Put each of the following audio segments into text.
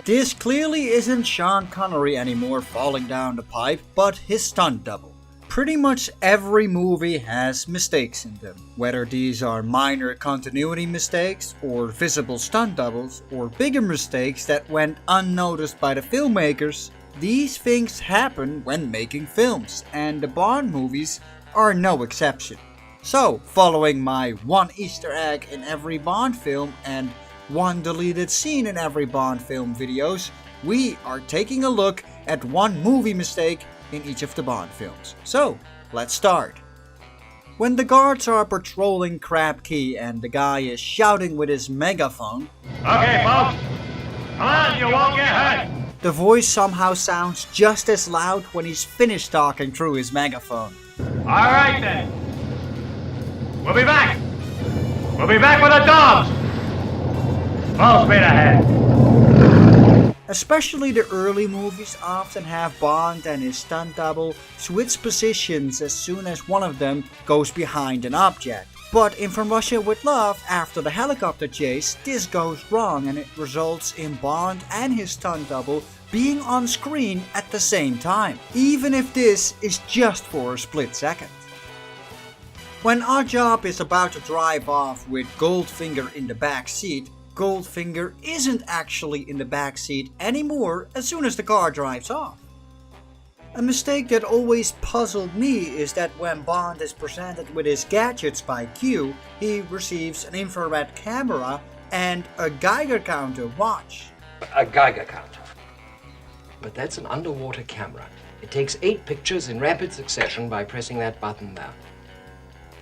This clearly isn't Sean Connery anymore falling down the pipe, but his stunt double. Pretty much every movie has mistakes in them, whether these are minor continuity mistakes, or visible stunt doubles, or bigger mistakes that went unnoticed by the filmmakers. These things happen when making films, and the Bond movies are no exception. So, following my one Easter egg in every Bond film and one deleted scene in every Bond film videos, we are taking a look at one movie mistake in each of the Bond films. So, let's start. When the guards are patrolling Crab Key and the guy is shouting with his megaphone, "Okay, folks, come on, you won't get hurt." The voice somehow sounds just as loud when he's finished talking through his megaphone. All right then. We'll be back. We'll be back with the dogs. Full speed ahead. Especially the early movies often have Bond and his stunt double switch positions as soon as one of them goes behind an object. But in From Russia with Love, after the helicopter chase, this goes wrong and it results in Bond and his stunt double being on screen at the same time, even if this is just for a split second. When Oddjob is about to drive off with Goldfinger in the back seat, Goldfinger isn't actually in the back seat anymore as soon as the car drives off. A mistake that always puzzled me is that when Bond is presented with his gadgets by Q, he receives an infrared camera and a Geiger counter watch. A Geiger counter. But that's an underwater camera. It takes 8 pictures in rapid succession by pressing that button there.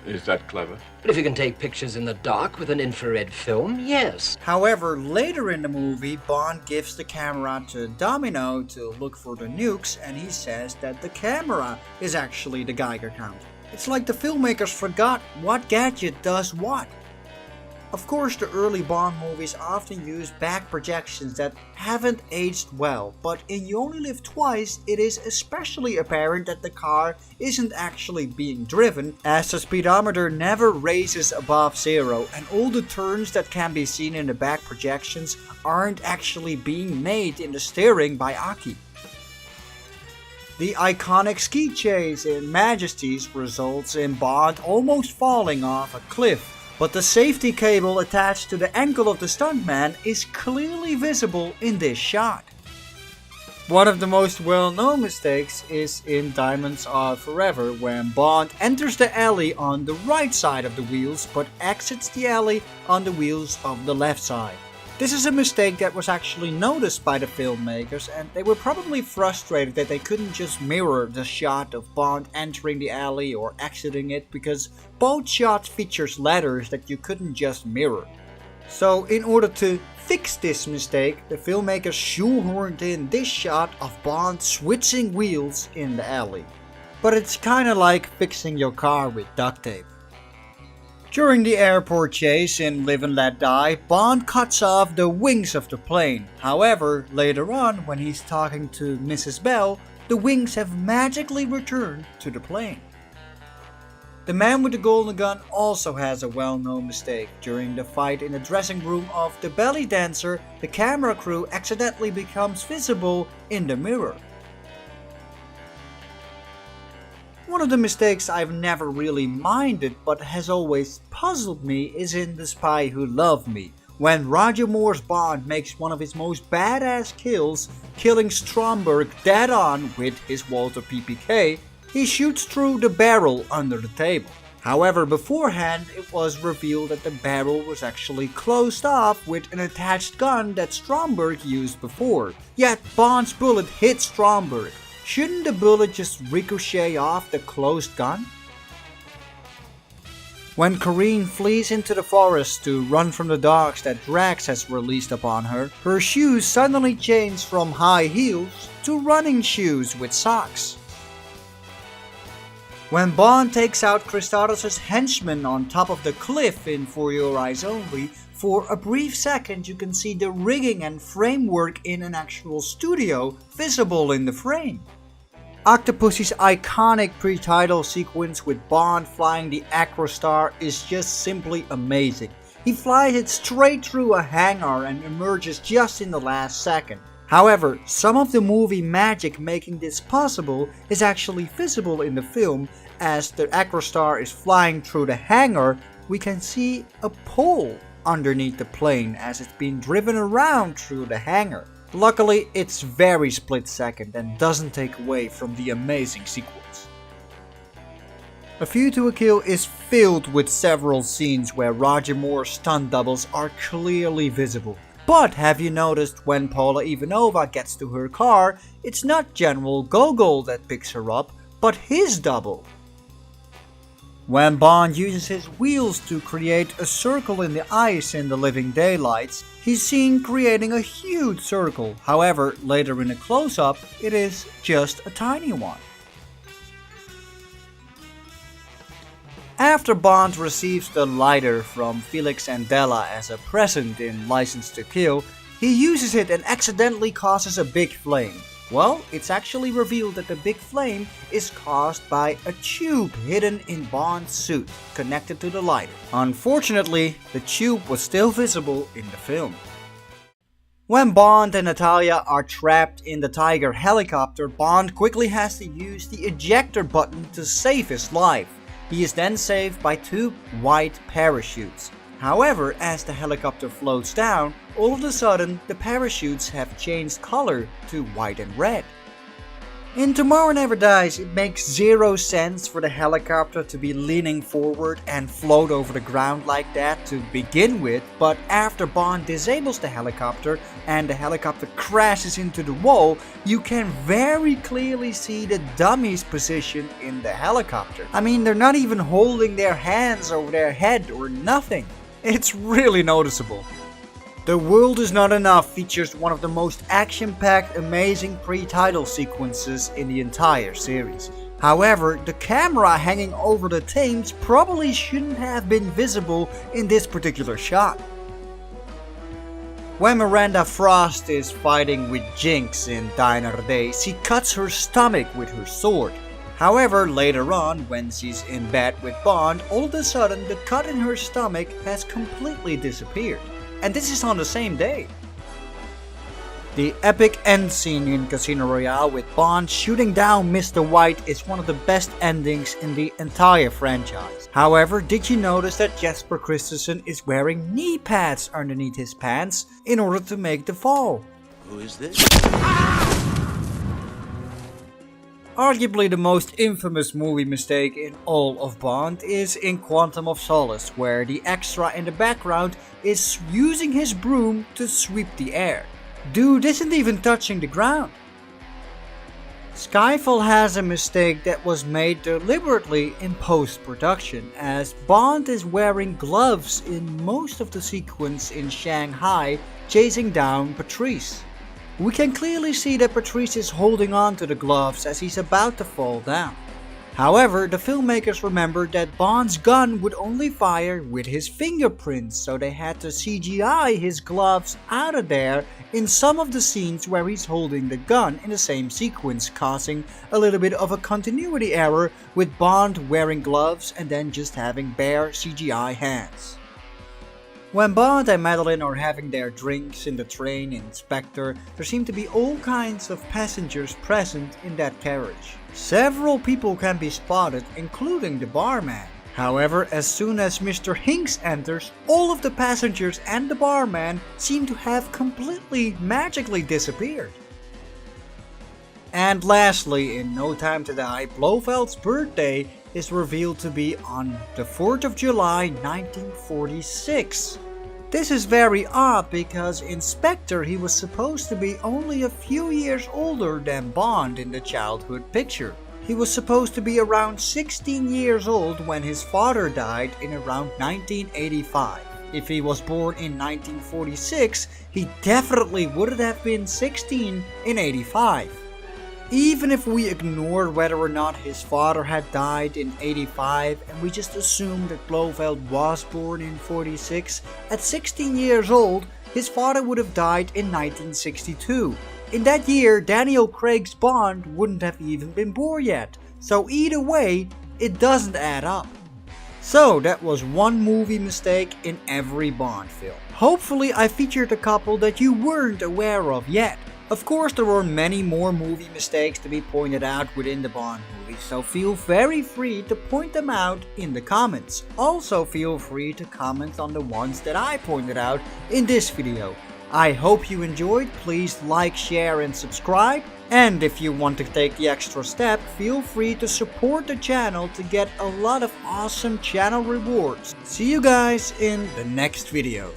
Is that clever? But if you can take pictures in the dark with an infrared film, yes. However, later in the movie, Bond gives the camera to Domino to look for the nukes, and he says that the camera is actually the Geiger counter. It's like the filmmakers forgot what gadget does what. Of course, the early Bond movies often use back projections that haven't aged well, but in You Only Live Twice, it is especially apparent that the car isn't actually being driven, as the speedometer never raises above 0, and all the turns that can be seen in the back projections aren't actually being made in the steering by Aki. The iconic ski chase in Majesties results in Bond almost falling off a cliff, but the safety cable attached to the ankle of the stuntman is clearly visible in this shot. One of the most well-known mistakes is in Diamonds Are Forever, when Bond enters the alley on the right side of the wheels but exits the alley on the wheels of the left side. This is a mistake that was actually noticed by the filmmakers, and they were probably frustrated that they couldn't just mirror the shot of Bond entering the alley or exiting it, because both shots features letters that you couldn't just mirror. So in order to fix this mistake, the filmmakers shoehorned in this shot of Bond switching wheels in the alley. But it's kinda like fixing your car with duct tape. During the airport chase in Live and Let Die, Bond cuts off the wings of the plane. However, later on, when he's talking to Mrs. Bell, the wings have magically returned to the plane. The Man with the Golden Gun also has a well-known mistake. During the fight in the dressing room of the belly dancer, the camera crew accidentally becomes visible in the mirror. One of the mistakes I've never really minded but has always puzzled me is in The Spy Who Loved Me, when Roger Moore's Bond makes one of his most badass kills, killing Stromberg dead on with his Walther PPK. He shoots through the barrel under the table. However, beforehand it was revealed that the barrel was actually closed off with an attached gun that Stromberg used before. Yet Bond's bullet hit Stromberg. Shouldn't the bullet just ricochet off the closed gun? When Corrine flees into the forest to run from the dogs that Drax has released upon her, her shoes suddenly change from high heels to running shoes with socks. When Bond takes out Christophorus' henchman on top of the cliff in For Your Eyes Only, for a brief second you can see the rigging and framework in an actual studio visible in the frame. Octopussy's iconic pre-title sequence with Bond flying the Acrostar is just simply amazing. He flies it straight through a hangar and emerges just in the last second. However, some of the movie magic making this possible is actually visible in the film. As the Acrostar is flying through the hangar, we can see a pole underneath the plane as it's being driven around through the hangar. Luckily, it's very split second and doesn't take away from the amazing sequence. A View to a Kill is filled with several scenes where Roger Moore's stunt doubles are clearly visible. But have you noticed when Paula Ivanova gets to her car, it's not General Gogol that picks her up, but his double. When Bond uses his wheels to create a circle in the ice in the living daylights, he's seen creating a huge circle. However, later in a close-up, it is just a tiny one. After Bond receives the lighter from Felix and Della as a present in License to Kill, he uses it and accidentally causes a big flame. Well, it's actually revealed that the big flame is caused by a tube hidden in Bond's suit, connected to the lighter. Unfortunately, the tube was still visible in the film. When Bond and Natalia are trapped in the Tiger helicopter, Bond quickly has to use the ejector button to save his life. He is then saved by 2 white parachutes. However, as the helicopter floats down, all of a sudden the parachutes have changed color to white and red. In Tomorrow Never Dies, it makes zero sense for the helicopter to be leaning forward and float over the ground like that to begin with, but after Bond disables the helicopter and the helicopter crashes into the wall, you can very clearly see the dummies' position in the helicopter. I mean, they're not even holding their hands over their head or nothing. It's really noticeable. The World Is Not Enough features one of the most action-packed, amazing pre-title sequences in the entire series. However, the camera hanging over the Thames probably shouldn't have been visible in this particular shot. When Miranda Frost is fighting with Jinx in Diner Days, she cuts her stomach with her sword. However, later on, when she's in bed with Bond, all of a sudden the cut in her stomach has completely disappeared. And this is on the same day. The epic end scene in Casino Royale with Bond shooting down Mr. White is one of the best endings in the entire franchise. However, did you notice that Jesper Christensen is wearing knee pads underneath his pants in order to make the fall? Who is this? Arguably the most infamous movie mistake in all of Bond is in Quantum of Solace, where the extra in the background is using his broom to sweep the air. Dude isn't even touching the ground. Skyfall has a mistake that was made deliberately in post-production, as Bond is wearing gloves in most of the sequence in Shanghai chasing down Patrice. We can clearly see that Patrice is holding on to the gloves as he's about to fall down. However, the filmmakers remembered that Bond's gun would only fire with his fingerprints, so they had to CGI his gloves out of there in some of the scenes where he's holding the gun in the same sequence, causing a little bit of a continuity error with Bond wearing gloves and then just having bare CGI hands. When Bond and Madeline are having their drinks in the train in Spectre, there seem to be all kinds of passengers present in that carriage. Several people can be spotted, including the barman. However, as soon as Mr. Hinks enters, all of the passengers and the barman seem to have completely magically disappeared. And lastly, in No Time to Die, Blofeld's birthday is revealed to be on the 4th of July 1946. This is very odd because in Spectre he was supposed to be only a few years older than Bond in the childhood picture. He was supposed to be around 16 years old when his father died in around 1985. If he was born in 1946, he definitely wouldn't have been 16 in 85. Even if we ignore whether or not his father had died in 85 and we just assume that Blofeld was born in 46, at 16 years old, his father would have died in 1962. In that year, Daniel Craig's Bond wouldn't have even been born yet. So either way, it doesn't add up. So that was one movie mistake in every Bond film. Hopefully I featured a couple that you weren't aware of yet. Of course there were many more movie mistakes to be pointed out within the Bond movie, so feel very free to point them out in the comments. Also feel free to comment on the ones that I pointed out in this video. I hope you enjoyed. Please like, share and subscribe. And if you want to take the extra step, feel free to support the channel to get a lot of awesome channel rewards. See you guys in the next video.